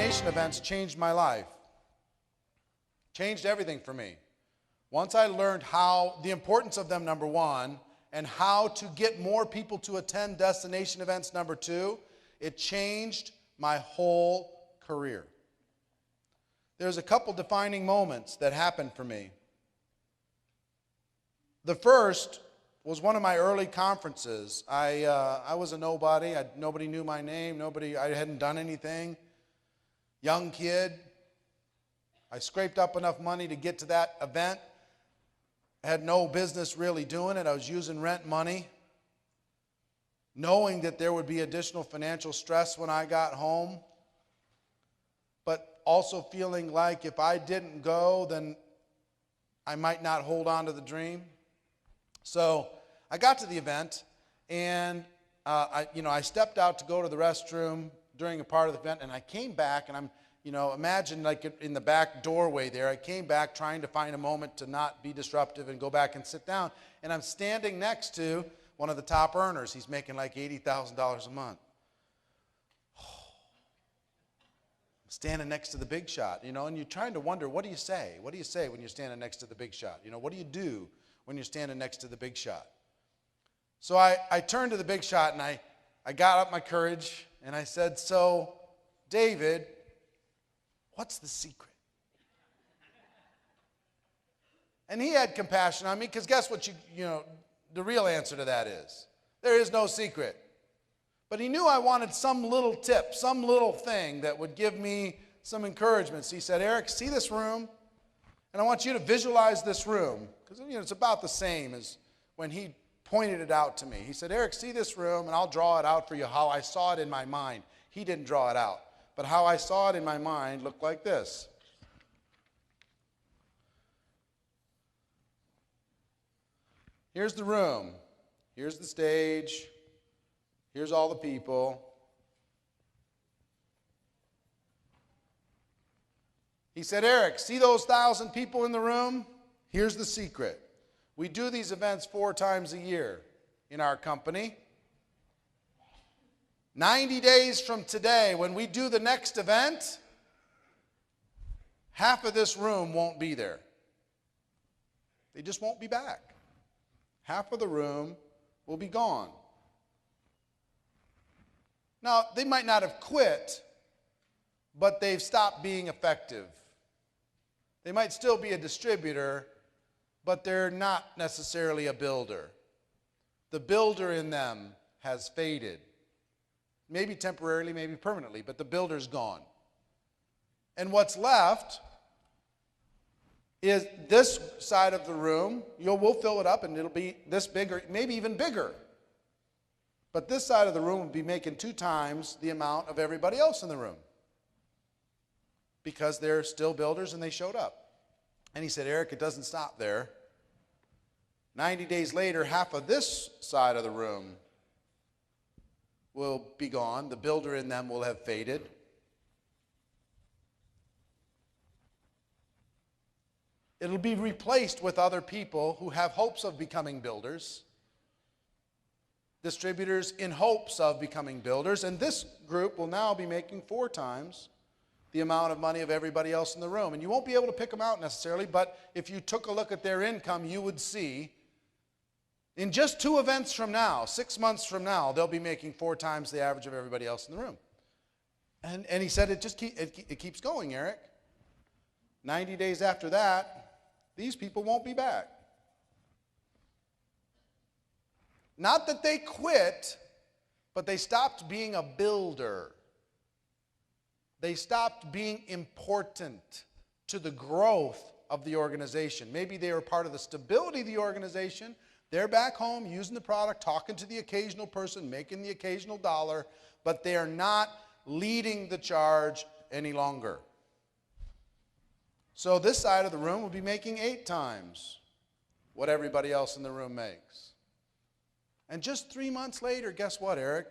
destination events changed my life. Changed everything for me. Once I learned the importance of them, number one, and how to get more people to attend destination events, number two, it changed my whole career. There's a couple defining moments that happened for me. The first was one of my early conferences. I was a nobody. Nobody knew my name. I hadn't done anything. Young kid. I scraped up enough money to get to that event. I had no business really doing it. I was using rent money, knowing that there would be additional financial stress when I got home, but also feeling like if I didn't go, then I might not hold on to the dream. So I got to the event, and I stepped out to go to the restroom during a part of the event, and I came back, and I'm, imagine like in the back doorway there, I came back trying to find a moment to not be disruptive and go back and sit down, and I'm standing next to one of the top earners. He's making like $80,000 a month. I'm standing next to the big shot, and you're trying to wonder, what do you say? What do you say when you're standing next to the big shot? What do you do when you're standing next to the big shot? So I turned to the big shot, and I got up my courage, and I said, "So, David, what's the secret?" And he had compassion on me, because guess what the real answer to that is? There is no secret. But he knew I wanted some little tip, some little thing that would give me some encouragement. So he said, "Eric, see this room? And I want you to visualize this room." Because it's about the same as when he pointed it out to me. He said, "Eric, see this room, and I'll draw it out for you how I saw it in my mind." He didn't draw it out. But how I saw it in my mind looked like this. Here's the room. Here's the stage. Here's all the people. He said, "Eric, see those 1,000 people in the room? Here's the secret. We do these events 4 times a year in our company. 90 days from today, when we do the next event, half of this room won't be there. They just won't be back. Half of the room will be gone. Now, they might not have quit, but they've stopped being effective. They might still be a distributor, but they're not necessarily a builder. The builder in them has faded. Maybe temporarily, maybe permanently, but the builder's gone. And what's left is this side of the room. We'll fill it up, and it'll be this big, or maybe even bigger. But this side of the room will be making 2 times the amount of everybody else in the room, because they're still builders and they showed up." And he said, "Eric, it doesn't stop there. 90 days later, half of this side of the room will be gone. The builder in them will have faded. It'll be replaced with other people who have hopes of becoming builders, distributors in hopes of becoming builders, and this group will now be making 4 times the amount of money of everybody else in the room." And you won't be able to pick them out necessarily, but if you took a look at their income, you would see in just 2 events from now, 6 months from now, they'll be making 4 times the average of everybody else in the room. And he said, it keeps going, Eric. 90 days after that, these people won't be back. Not that they quit, but they stopped being a builder. They stopped being important to the growth of the organization. Maybe they were part of the stability of the organization. They're back home using the product, talking to the occasional person, making the occasional dollar, but they are not leading the charge any longer. So this side of the room will be making 8 times what everybody else in the room makes. And just 3 months later, guess what, Eric?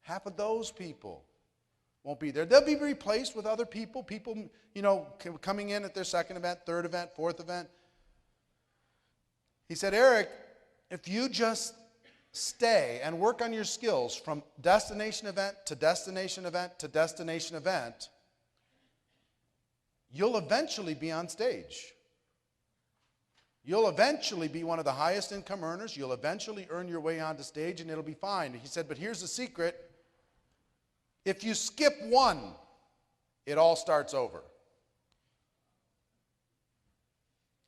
Half of those people won't be there. They'll be replaced with other people, coming in at their 2nd event, 3rd event, 4th event. He said, "Eric, if you just stay and work on your skills from destination event to destination event to destination event, you'll eventually be on stage. You'll eventually be one of the highest income earners. You'll eventually earn your way onto stage, and it'll be fine. He said, but here's the secret. If you skip one, it all starts over.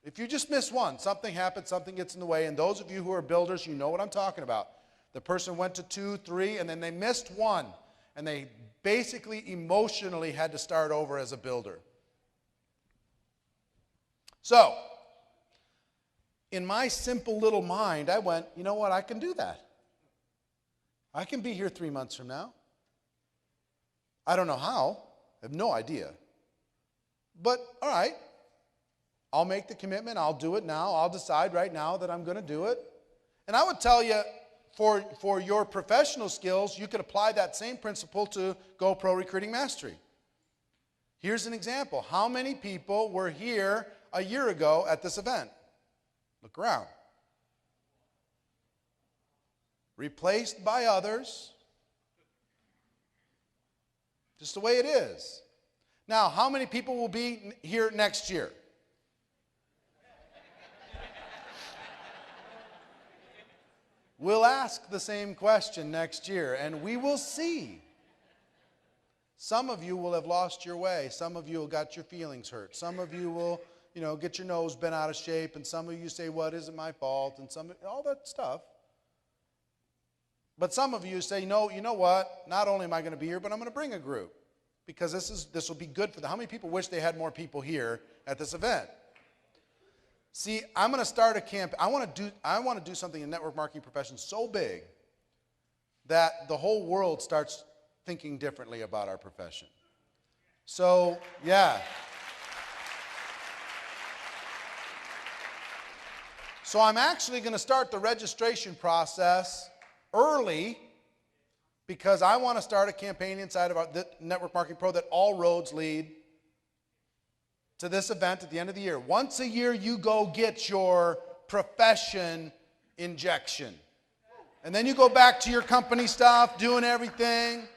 If you just miss one, something happens, something gets in the way, and those of you who are builders, you know what I'm talking about. The person went to 2, 3, and then they missed one, and they basically emotionally had to start over as a builder. So, in my simple little mind, I went, you know what, I can do that. I can be here 3 months from now. I don't know how. I have no idea. But, all right. I'll make the commitment. I'll do it now. I'll decide right now that I'm going to do it. And I would tell you, for your professional skills, you could apply that same principle to GoPro Recruiting Mastery. Here's an example. How many people were here a year ago at this event? Look around. Replaced by others. Just the way it is. Now, how many people will be here next year? We'll ask the same question next year, and we will see. Some of you will have lost your way. Some of you will got your feelings hurt. Some of you will, get your nose bent out of shape, and some of you say, "What isn't my fault?" and all that stuff. But some of you say, "No, you know what? Not only am I going to be here, but I'm going to bring a group because this will be good for them." How many people wish they had more people here at this event? See, I'm going to start a camp. I want to do something in network marketing profession so big that the whole world starts thinking differently about our profession. So, yeah. So I'm actually going to start the registration process early because I want to start a campaign inside of the Network Marketing Pro that all roads lead to this event at the end of the year. Once a year, you go get your profession injection. And then you go back to your company stuff, doing everything,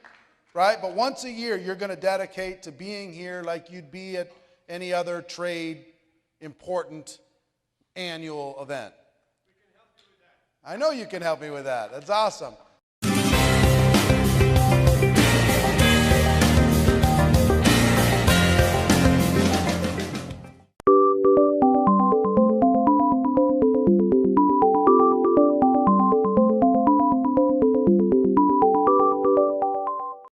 right? But once a year, you're going to dedicate to being here like you'd be at any other trade important annual event. I know you can help me with that. That's awesome.